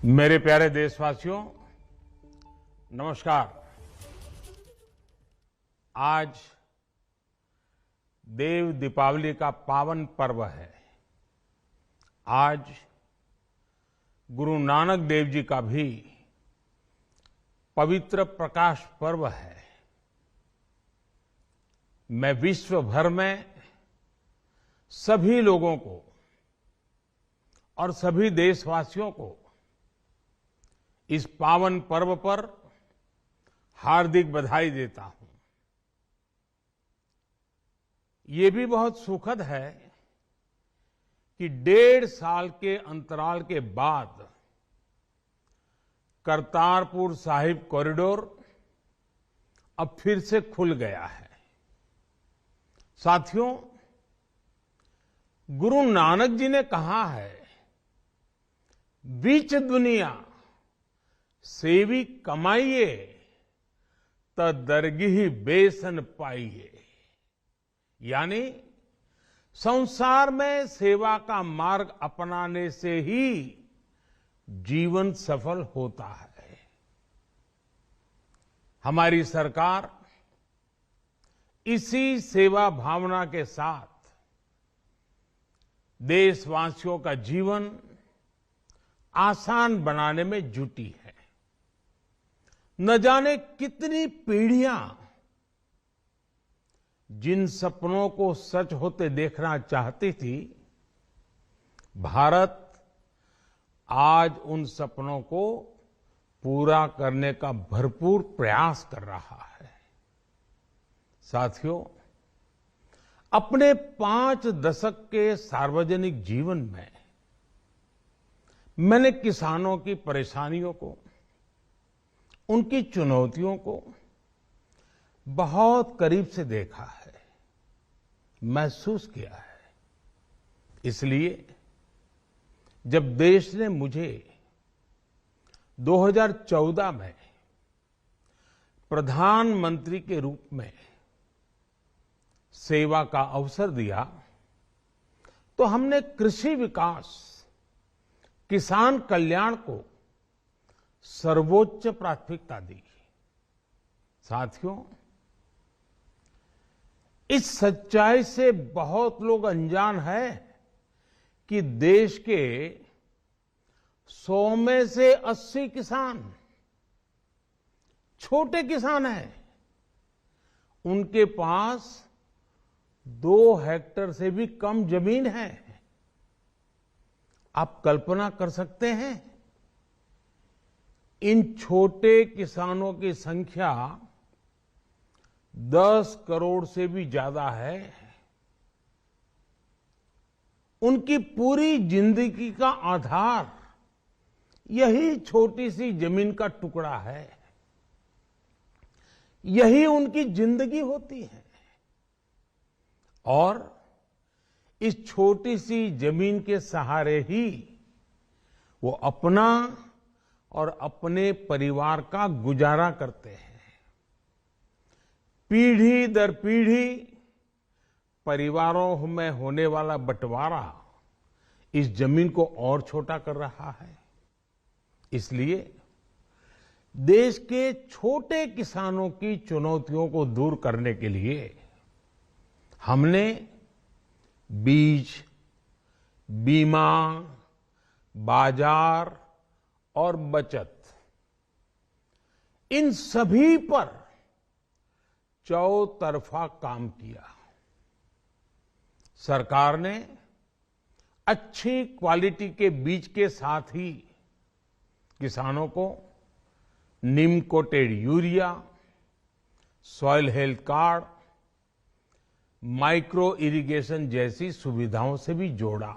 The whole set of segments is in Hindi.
मेरे प्यारे देशवासियों, नमस्कार। आज देव दीपावली का पावन पर्व है। आज गुरु नानक देव जी का भी पवित्र प्रकाश पर्व है। मैं विश्व भर में सभी लोगों को और सभी देशवासियों को इस पावन पर्व पर हार्दिक बधाई देता हूं। ये भी बहुत सुखद है कि 1.5 साल के अंतराल के बाद करतारपुर साहिब कॉरिडोर अब फिर से खुल गया है। साथियों, गुरु नानक जी ने कहा है, बीच दुनिया सेवी कमाइए त दरगिही बेसन पाइए। यानी संसार में सेवा का मार्ग अपनाने से ही जीवन सफल होता है। हमारी सरकार इसी सेवा भावना के साथ देशवासियों का जीवन आसान बनाने में जुटी है। न जाने कितनी पीढ़ियां जिन सपनों को सच होते देखना चाहती थी, भारत आज उन सपनों को पूरा करने का भरपूर प्रयास कर रहा है। साथियों, अपने 5 दशक के सार्वजनिक जीवन में मैंने किसानों की परेशानियों को, उनकी चुनौतियों को बहुत करीब से देखा है, महसूस किया है। इसलिए जब देश ने मुझे 2014 में प्रधानमंत्री के रूप में सेवा का अवसर दिया, तो हमने कृषि विकास, किसान कल्याण को सर्वोच्च प्राथमिकता दी। साथियों, इस सच्चाई से बहुत लोग अनजान हैं कि देश के 100 में से 80 किसान छोटे किसान हैं। उनके पास 2 हेक्टेयर से भी कम जमीन है। आप कल्पना कर सकते हैं, इन छोटे किसानों की संख्या 10 करोड़ से भी ज्यादा है। उनकी पूरी जिंदगी का आधार यही छोटी सी जमीन का टुकड़ा है। यही उनकी जिंदगी होती है। और इस छोटी सी जमीन के सहारे ही वो अपना और अपने परिवार का गुजारा करते हैं। पीढ़ी दर पीढ़ी परिवारों में होने वाला बंटवारा इस जमीन को और छोटा कर रहा है। इसलिए देश के छोटे किसानों की चुनौतियों को दूर करने के लिए हमने बीज, बीमा, बाजार और बचत, इन सभी पर चौतरफा काम किया। सरकार ने अच्छी क्वालिटी के बीज के साथ ही किसानों को neem coated urea, soil health card, micro irrigation जैसी सुविधाओं से भी जोड़ा।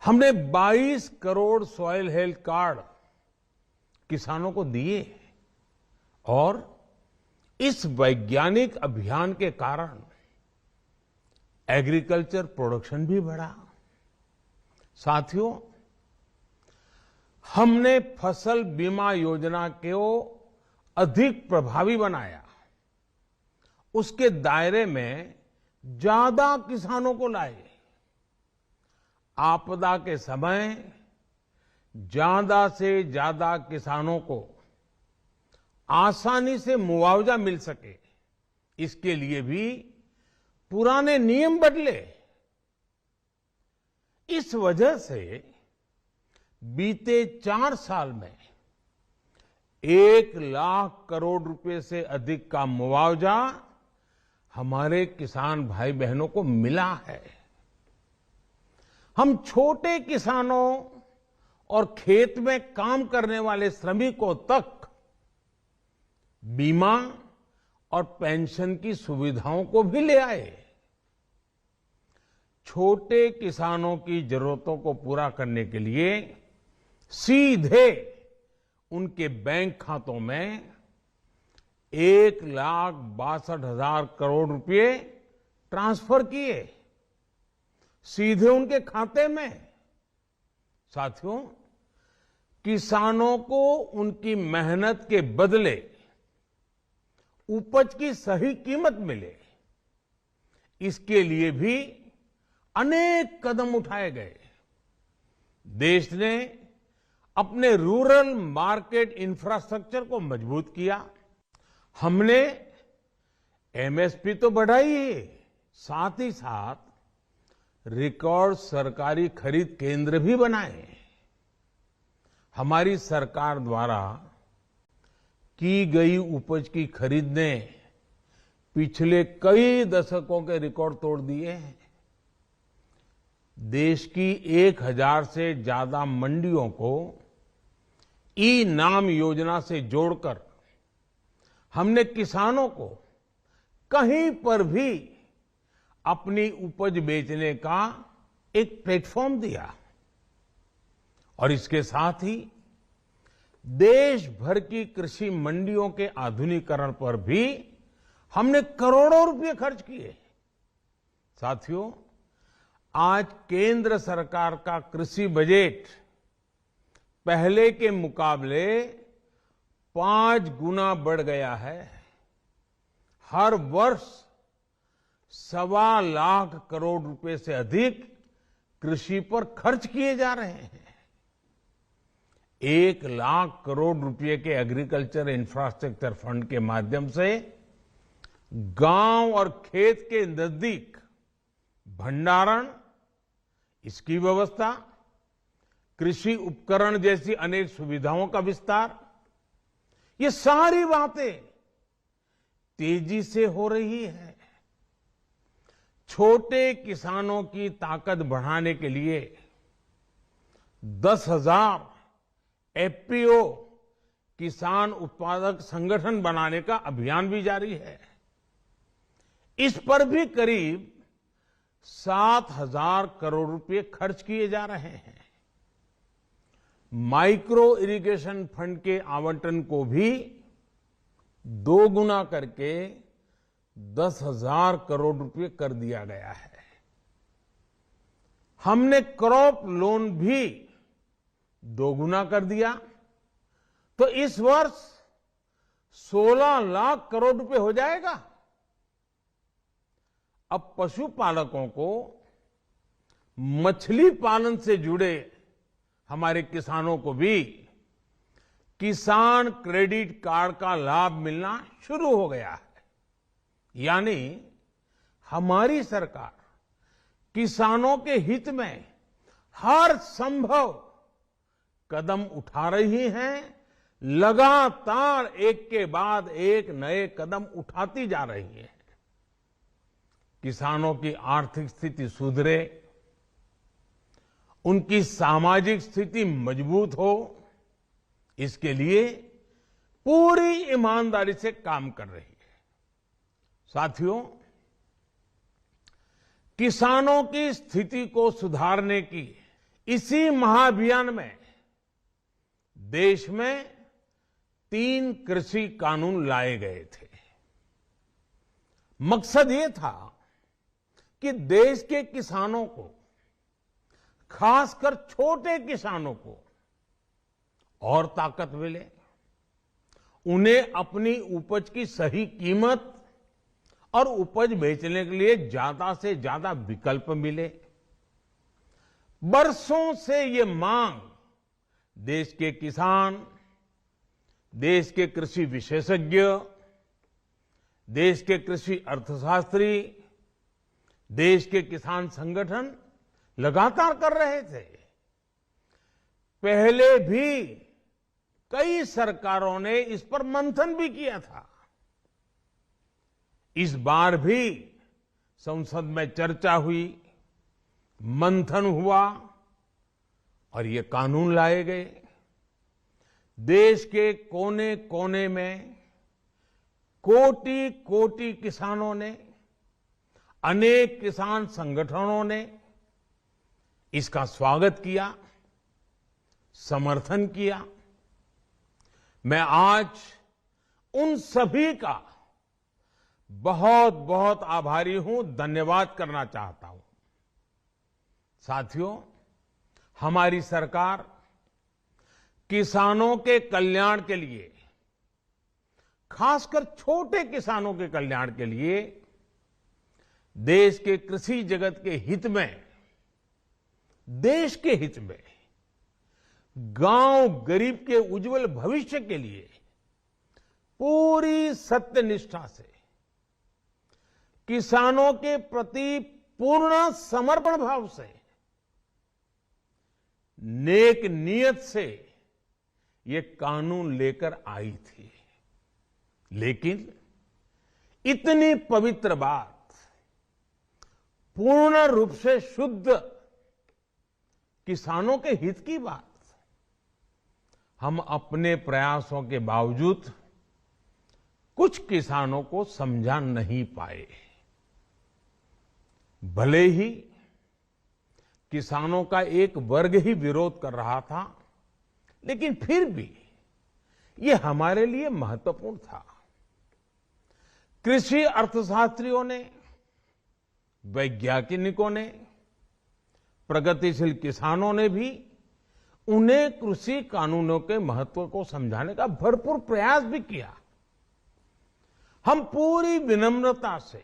हमने 22 करोड़ सॉइल हेल्थ कार्ड किसानों को दिए और इस वैज्ञानिक अभियान के कारण एग्रीकल्चर प्रोडक्शन भी बढ़ा। साथियों, हमने फसल बीमा योजना को अधिक प्रभावी बनाया। उसके दायरे में ज्यादा किसानों को लाए। आपदा के समय ज्यादा से ज्यादा किसानों को आसानी से मुआवजा मिल सके, इसके लिए भी पुराने नियम बदले। इस वजह से बीते 4 साल में 1 लाख करोड़ रुपए से अधिक का मुआवजा हमारे किसान भाई बहनों को मिला है। हम छोटे किसानों और खेत में काम करने वाले श्रमिकों तक बीमा और पेंशन की सुविधाओं को भी ले आए। छोटे किसानों की जरूरतों को पूरा करने के लिए सीधे उनके बैंक खातों में 1,62,000 करोड़ रुपए ट्रांसफर किए, सीधे उनके खाते में। साथियों, किसानों को उनकी मेहनत के बदले उपज की सही कीमत मिले, इसके लिए भी अनेक कदम उठाए गए। देश ने अपने रूरल मार्केट इंफ्रास्ट्रक्चर को मजबूत किया। हमने एमएसपी तो बढ़ाई ही, साथ ही साथ रिकॉर्ड सरकारी खरीद केंद्र भी बनाए। हमारी सरकार द्वारा की गई उपज की खरीद ने पिछले कई दशकों के रिकॉर्ड तोड़ दिए हैं। देश की 1000 से ज्यादा मंडियों को ई नाम योजना से जोड़कर हमने किसानों को कहीं पर भी अपनी उपज बेचने का एक प्लेटफॉर्म दिया। और इसके साथ ही देश भर की कृषि मंडियों के आधुनिकीकरण पर भी हमने करोड़ों रुपए खर्च किए। साथियों, आज केंद्र सरकार का कृषि बजट पहले के मुकाबले 5 गुना बढ़ गया है। हर वर्ष 1.25 लाख करोड़ रुपए से अधिक कृषि पर खर्च किए जा रहे हैं। 1 लाख करोड़ रुपए के एग्रीकल्चर इंफ्रास्ट्रक्चर फंड के माध्यम से गांव और खेत के नजदीक भंडारण, इसकी व्यवस्था, कृषि उपकरण जैसी अनेक सुविधाओं का विस्तार, ये सारी बातें तेजी से हो रही है। छोटे किसानों की ताकत बढ़ाने के लिए 10,000 एफपीओ किसान उत्पादक संगठन बनाने का अभियान भी जारी है। इस पर भी करीब 7,000 करोड़ रुपए खर्च किए जा रहे हैं। माइक्रो इरिगेशन फंड के आवंटन को भी 2 गुना करके 10,000 करोड़ रुपए कर दिया गया है। हमने क्रॉप लोन भी 2 गुना कर दिया, तो इस वर्ष 16 लाख करोड़ रुपए हो जाएगा। अब पशुपालकों को मछली पालन से जुड़े हमारे किसानों को भी किसान क्रेडिट कार्ड का लाभ मिलना शुरू हो गया है। यानी हमारी सरकार किसानों के हित में हर संभव कदम उठा रही है, लगातार एक के बाद एक नए कदम उठाती जा रही है। किसानों की आर्थिक स्थिति सुधरे, उनकी सामाजिक स्थिति मजबूत हो, इसके लिए पूरी ईमानदारी से काम कर रही है। साथियों, किसानों की स्थिति को सुधारने की इसी महाअभियान में देश में 3 कृषि कानून लाए गए थे। मकसद ये था कि देश के किसानों को, खासकर छोटे किसानों को और ताकत मिले, उन्हें अपनी उपज की सही कीमत और उपज बेचने के लिए ज्यादा से ज्यादा विकल्प मिले। बरसों से ये मांग देश के किसान, देश के कृषि विशेषज्ञ, देश के कृषि अर्थशास्त्री, देश के किसान संगठन लगातार कर रहे थे। पहले भी कई सरकारों ने इस पर मंथन भी किया था। इस बार भी संसद में चर्चा हुई, मंथन हुआ और ये कानून लाए गए। देश के कोने कोने में कोटि कोटि किसानों ने, अनेक किसान संगठनों ने इसका स्वागत किया, समर्थन किया। मैं आज उन सभी का बहुत बहुत आभारी हूं, धन्यवाद करना चाहता हूं। साथियों, हमारी सरकार किसानों के कल्याण के लिए, खासकर छोटे किसानों के कल्याण के लिए, देश के कृषि जगत के हित में, देश के हित में, गांव गरीब के उज्जवल भविष्य के लिए पूरी सत्यनिष्ठा से, किसानों के प्रति पूर्ण समर्पण भाव से, नेक नियत से ये कानून लेकर आई थी। लेकिन इतनी पवित्र बात, पूर्ण रूप से शुद्ध किसानों के हित की बात, हम अपने प्रयासों के बावजूद कुछ किसानों को समझा नहीं पाए। भले ही किसानों का एक वर्ग ही विरोध कर रहा था, लेकिन फिर भी ये हमारे लिए महत्वपूर्ण था। कृषि अर्थशास्त्रियों ने, वैज्ञानिकों ने, प्रगतिशील किसानों ने भी उन्हें कृषि कानूनों के महत्व को समझाने का भरपूर प्रयास भी किया। हम पूरी विनम्रता से,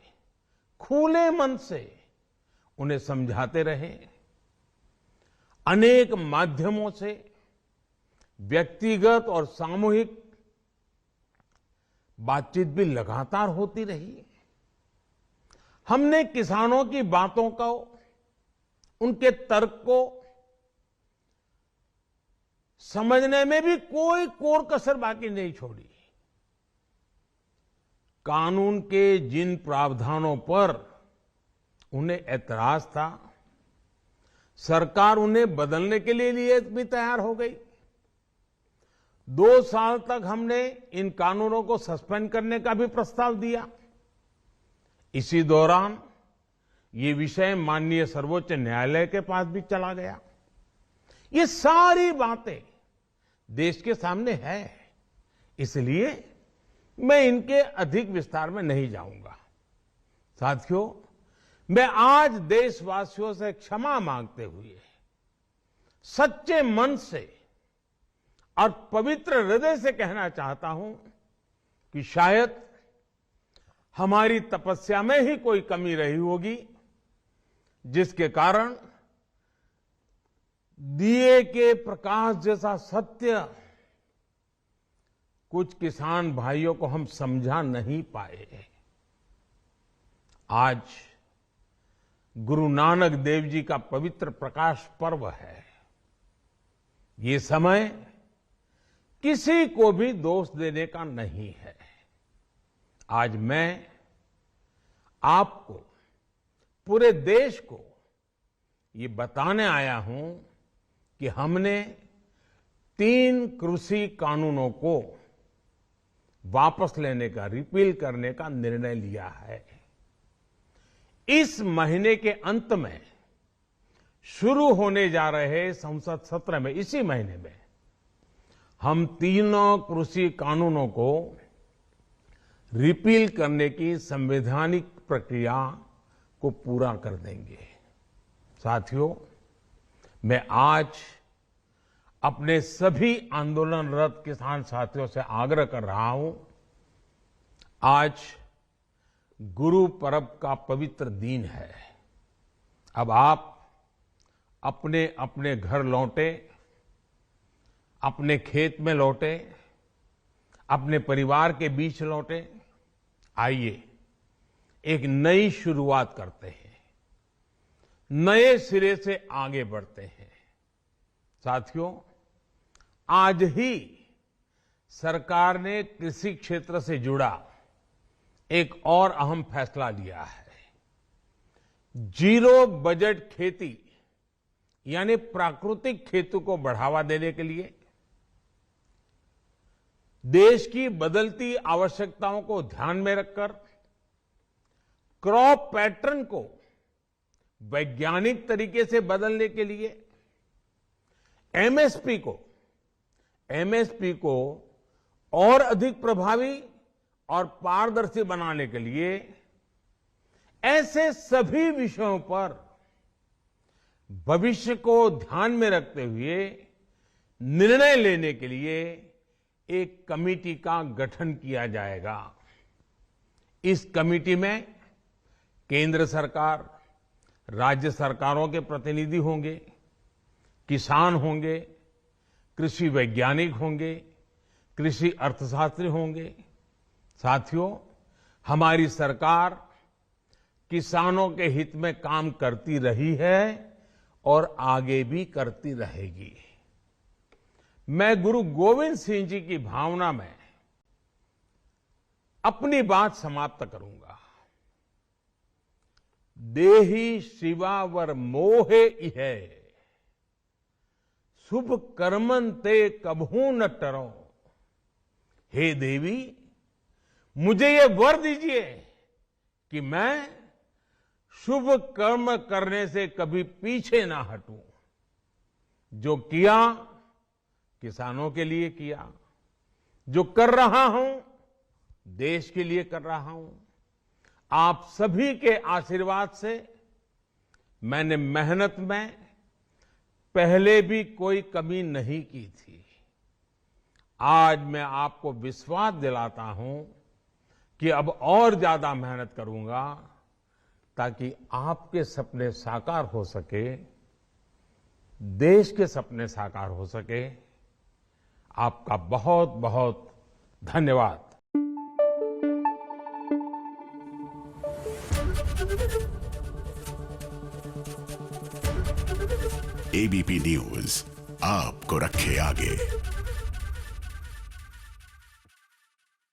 खुले मन से उन्हें समझाते रहे। अनेक माध्यमों से व्यक्तिगत और सामूहिक बातचीत भी लगातार होती रही। हमने किसानों की बातों को, उनके तर्क को समझने में भी कोई कोर कसर बाकी नहीं छोड़ी। कानून के जिन प्रावधानों पर उन्हें ऐतराज था, सरकार उन्हें बदलने के लिए भी तैयार हो गई। 2 साल तक हमने इन कानूनों को सस्पेंड करने का भी प्रस्ताव दिया। इसी दौरान ये विषय माननीय सर्वोच्च न्यायालय के पास भी चला गया। ये सारी बातें देश के सामने है, इसलिए मैं इनके अधिक विस्तार में नहीं जाऊंगा। साथियों, मैं आज देशवासियों से क्षमा मांगते हुए सच्चे मन से और पवित्र हृदय से कहना चाहता हूं कि शायद हमारी तपस्या में ही कोई कमी रही होगी, जिसके कारण दिए के प्रकाश जैसा सत्य कुछ किसान भाइयों को हम समझा नहीं पाए। आज गुरु नानक देव जी का पवित्र प्रकाश पर्व है। ये समय किसी को भी दोष देने का नहीं है। आज मैं आपको, पूरे देश को ये बताने आया हूं कि हमने 3 कृषि कानूनों को वापस लेने का, रिपील करने का निर्णय लिया है। इस महीने के अंत में शुरू होने जा रहे संसद सत्र में, इसी महीने में, हम 3 कृषि कानूनों को रिपील करने की संवैधानिक प्रक्रिया को पूरा कर देंगे। साथियों, मैं आज अपने सभी आंदोलनरत किसान साथियों से आग्रह कर रहा हूं, आज गुरु पर्व का पवित्र दिन है। अब आप अपने अपने घर लौटे, अपने खेत में लौटे, अपने परिवार के बीच लौटे। आइए एक नई शुरुआत करते हैं, नए सिरे से आगे बढ़ते हैं। साथियों, आज ही सरकार ने कृषि क्षेत्र से जुड़ा एक और अहम फैसला लिया है। जीरो बजट खेती यानी प्राकृतिक खेती को बढ़ावा देने के लिए देश की बदलती आवश्यकताओं को ध्यान में रखकर क्रॉप पैटर्न को वैज्ञानिक तरीके से बदलने के लिए एमएसपी को और अधिक प्रभावी और पारदर्शी बनाने के लिए ऐसे सभी विषयों पर भविष्य को ध्यान में रखते हुए निर्णय लेने के लिए एक कमेटी का गठन किया जाएगा। इस कमेटी में केंद्र सरकार, राज्य सरकारों के प्रतिनिधि होंगे, किसान होंगे, कृषि वैज्ञानिक होंगे, कृषि अर्थशास्त्री होंगे। साथियों, हमारी सरकार किसानों के हित में काम करती रही है और आगे भी करती रहेगी। मैं गुरु गोविंद सिंह जी की भावना में अपनी बात समाप्त करूंगा। देहि शिवावर मोहे इहे, शुभ कर्मन ते कबहू न टरो। हे देवी, मुझे ये वर दीजिए कि मैं शुभ कर्म करने से कभी पीछे ना हटूं। जो किया किसानों के लिए किया, जो कर रहा हूं देश के लिए कर रहा हूं। आप सभी के आशीर्वाद से मैंने मेहनत में पहले भी कोई कमी नहीं की थी। आज मैं आपको विश्वास दिलाता हूं कि अब और ज्यादा मेहनत करूंगा ताकि आपके सपने साकार हो सके, देश के सपने साकार हो सके। आपका बहुत बहुत धन्यवाद। एबीपी न्यूज आपको रखे आगे।